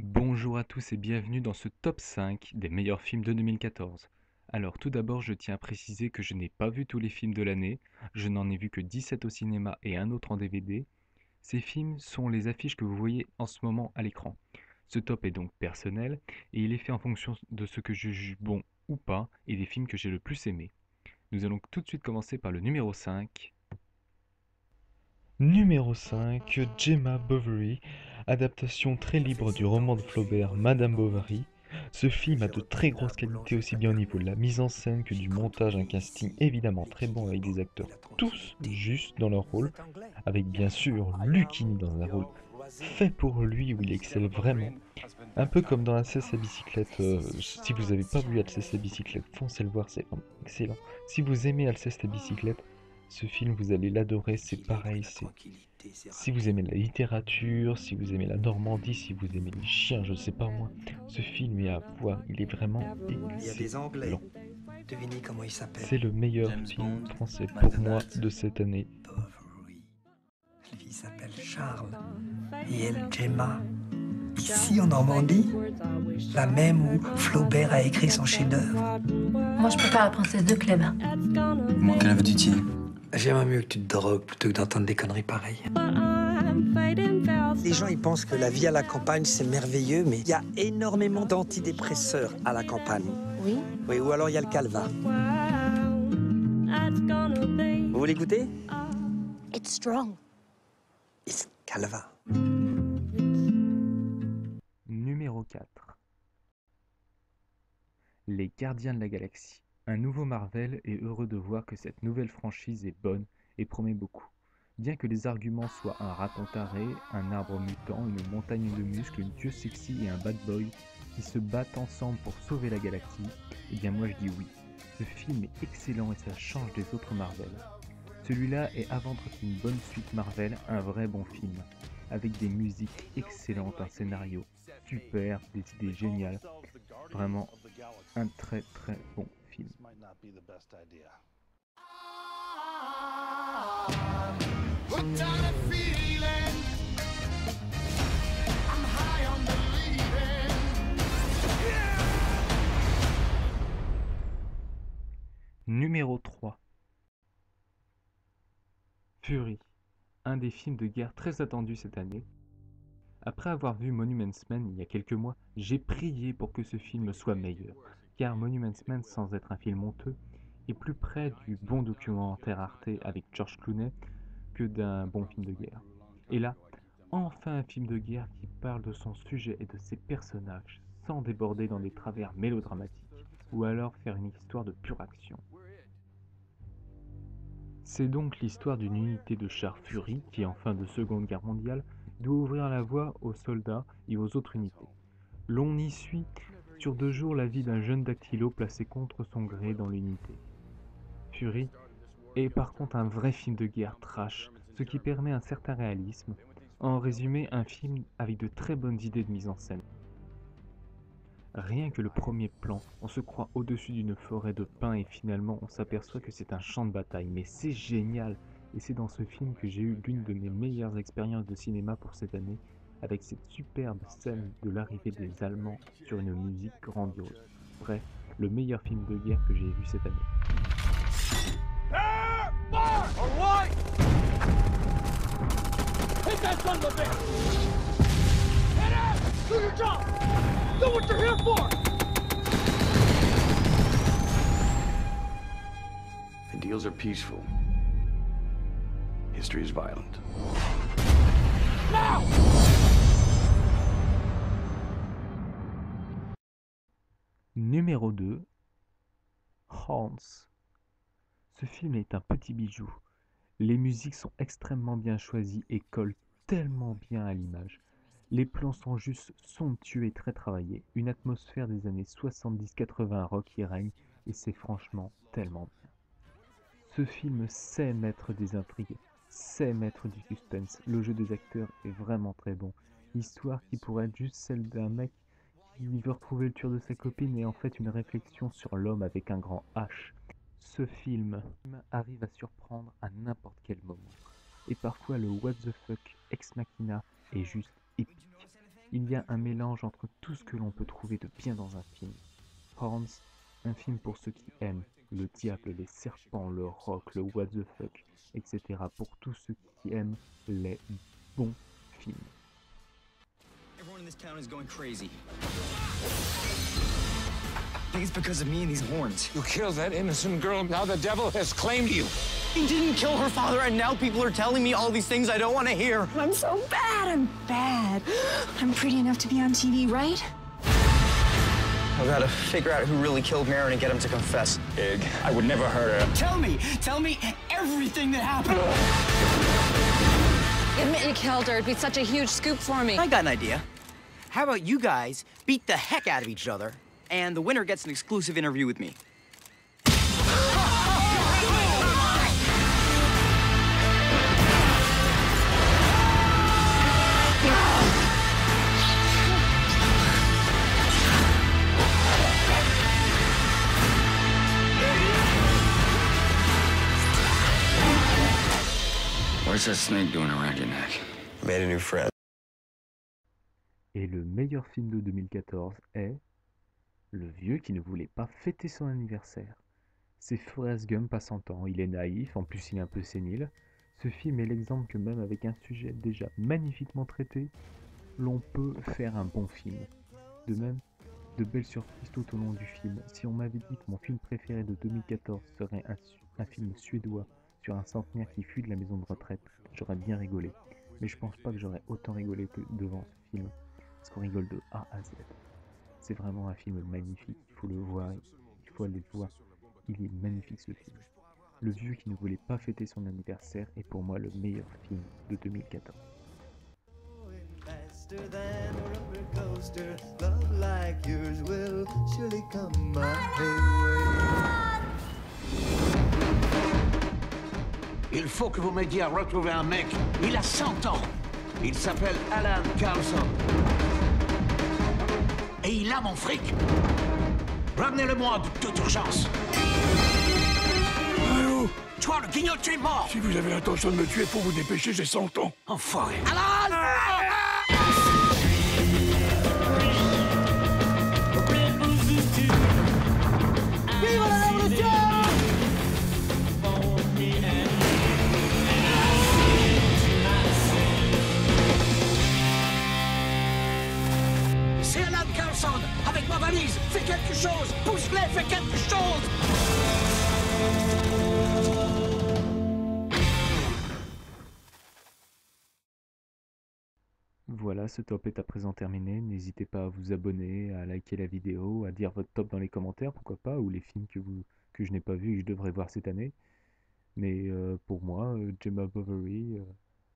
Bonjour à tous et bienvenue dans ce top 5 des meilleurs films de 2014. Alors tout d'abord je tiens à préciser que je n'ai pas vu tous les films de l'année, je n'en ai vu que 17 au cinéma et un autre en DVD. Ces films sont les affiches que vous voyez en ce moment à l'écran. Ce top est donc personnel et il est fait en fonction de ce que je juge bon ou pas et des films que j'ai le plus aimés. Nous allons tout de suite commencer par le numéro 5. Numéro 5, Gemma Bovary, adaptation très libre du roman de Flaubert Madame Bovary. Ce film a de très grosses qualités aussi bien au niveau de la mise en scène que du montage, un casting évidemment très bon avec des acteurs tous justes dans leur rôle, avec bien sûr Lucchini dans un rôle fait pour lui où il excelle vraiment, un peu comme dans Alceste à bicyclette. Si vous n'avez pas vu Alceste à bicyclette, foncez le voir, c'est vraiment excellent. Si vous aimez Alceste à bicyclette, ce film vous allez l'adorer, c'est pareil, si vous aimez la littérature, si vous aimez la Normandie, si vous aimez les chiens, je sais pas moi, ce film est à voir, il est vraiment Il y a des Anglais. excellent. Devinez comment il s'appelle. C'est le meilleur James film Bond, français pour moi McDonald's. de cette année. Bovary. Lui, il s'appelle Charles. Et elle, Gemma. Ici, en Normandie, la même où Flaubert a écrit son chef-d'œuvre. Moi, je préfère la princesse de Clèves. Moi, quelle œuvre du tiens? J'aimerais mieux que tu te drogues plutôt que d'entendre des conneries pareilles. Les gens, ils pensent que la vie à la campagne, c'est merveilleux, mais il y a énormément d'antidépresseurs à la campagne. Oui. Oui, ou alors il y a le calva. Vous voulez goûter? It's strong. It's calva. Numéro 4. Les Gardiens de la Galaxie. Un nouveau Marvel est heureux de voir que cette nouvelle franchise est bonne et promet beaucoup. Bien que les arguments soient un raton taré, un arbre mutant, une montagne de muscles, une queue sexy et un bad boy qui se battent ensemble pour sauver la galaxie, eh bien moi je dis oui. Ce film est excellent et ça change des autres Marvel. Celui-là est avant d'être une bonne suite Marvel, un vrai bon film, avec des musiques excellentes, un scénario super, des idées géniales, vraiment un très très bon film. Numéro 3. Fury, un des films de guerre très attendus cette année. Après avoir vu Monuments Men il y a quelques mois, j'ai prié pour que ce film soit meilleur, car Monuments Men, sans être un film honteux, est plus près du bon documentaire Arte avec George Clooney que d'un bon film de guerre. Et là, enfin un film de guerre qui parle de son sujet et de ses personnages, sans déborder dans des travers mélodramatiques, ou alors faire une histoire de pure action. C'est donc l'histoire d'une unité de chars Fury qui, en fin de Seconde Guerre mondiale, doit ouvrir la voie aux soldats et aux autres unités. L'on y suit sur 2 jours la vie d'un jeune dactylo placé contre son gré dans l'unité. Fury est par contre un vrai film de guerre trash, ce qui permet un certain réalisme. En résumé, un film avec de très bonnes idées de mise en scène. Rien que le premier plan, on se croit au-dessus d'une forêt de pins et finalement on s'aperçoit que c'est un champ de bataille. Mais c'est génial! Et c'est dans ce film que j'ai eu l'une de mes meilleures expériences de cinéma pour cette année, avec cette superbe scène de l'arrivée des Allemands sur une musique grandiose. Bref, le meilleur film de guerre que j'ai vu cette année. Ideals are peaceful. History is violent. Numéro 2. Hans. Ce film est un petit bijou. Les musiques sont extrêmement bien choisies et collent tellement bien à l'image. Les plans sont juste somptueux et très travaillés. Une atmosphère des années 70-80 rock y règne et c'est franchement tellement bien. Ce film sait mettre des intrigues, sait mettre du suspense. Le jeu des acteurs est vraiment très bon. L'histoire qui pourrait être juste celle d'un mec qui veut retrouver le tueur de sa copine est en fait une réflexion sur l'homme avec un grand H. Ce film arrive à surprendre à n'importe quel moment. Et parfois le what the fuck ex machina est juste épique. Il y a un mélange entre tout ce que l'on peut trouver de bien dans un film. Horns, un film pour ceux qui aiment le diable, les serpents, le rock, le what the fuck, etc. Pour tous ceux qui aiment les bons films. Everyone in this town is going crazy. I think it's because of me and these horns. You killed that innocent girl. Now the devil has claimed you. He didn't kill her father, and now people are telling me all these things I don't want to hear. I'm so bad. I'm bad. I'm pretty enough to be on TV, right? I gotta figure out who really killed Marin and get him to confess. Pig, I would never hurt her. Tell me everything that happened. Admit you killed her. It'd be such a huge scoop for me. I got an idea. How about you guys beat the heck out of each other, and the winner gets an exclusive interview with me? What's that snake doing around your neck? Made a new friend. Et le meilleur film de 2014 est Le vieux qui ne voulait pas fêter son anniversaire. C'est Forrest Gump à 100 ans, il est naïf, en plus il est un peu sénile. Ce film est l'exemple que même avec un sujet déjà magnifiquement traité, l'on peut faire un bon film. De même, de belles surprises tout au long du film. Si on m'avait dit que mon film préféré de 2014 serait un film suédois sur un centenaire qui fuit de la maison de retraite, j'aurais bien rigolé. Mais je pense pas que j'aurais autant rigolé que devant ce film, parce qu'on rigole de A à Z. C'est vraiment un film magnifique, il faut le voir, il faut aller le voir. Il est magnifique ce film. Le vieux qui ne voulait pas fêter son anniversaire est pour moi le meilleur film de 2014. Il faut que vous m'aidiez à retrouver un mec. Il a 100 ans. Il s'appelle Alan Carlson. Et il a mon fric. Ramenez-le-moi de toute urgence. Allô? Toi, le guignol, tu es mort. Si vous avez l'intention de me tuer, faut vous dépêcher, j'ai 100 ans. Enfoiré. Alan! Vive la révolution! C'est Alan Carlson. Avec ma valise. Fais quelque chose. Pousse-les, fais quelque chose. Voilà, ce top est à présent terminé. N'hésitez pas à vous abonner, à liker la vidéo, à dire votre top dans les commentaires, pourquoi pas, ou les films que je n'ai pas vus et que je devrais voir cette année. Mais pour moi, Gemma Bovary,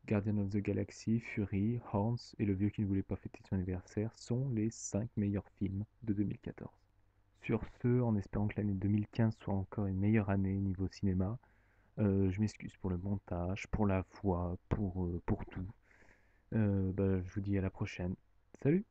Guardian of the Galaxy, Fury, Horns et Le vieux qui ne voulait pas fêter son anniversaire sont les 5 meilleurs films de 2014. Sur ce, en espérant que l'année 2015 soit encore une meilleure année niveau cinéma, je m'excuse pour le montage, pour la voix, pour tout. Je vous dis à la prochaine. Salut!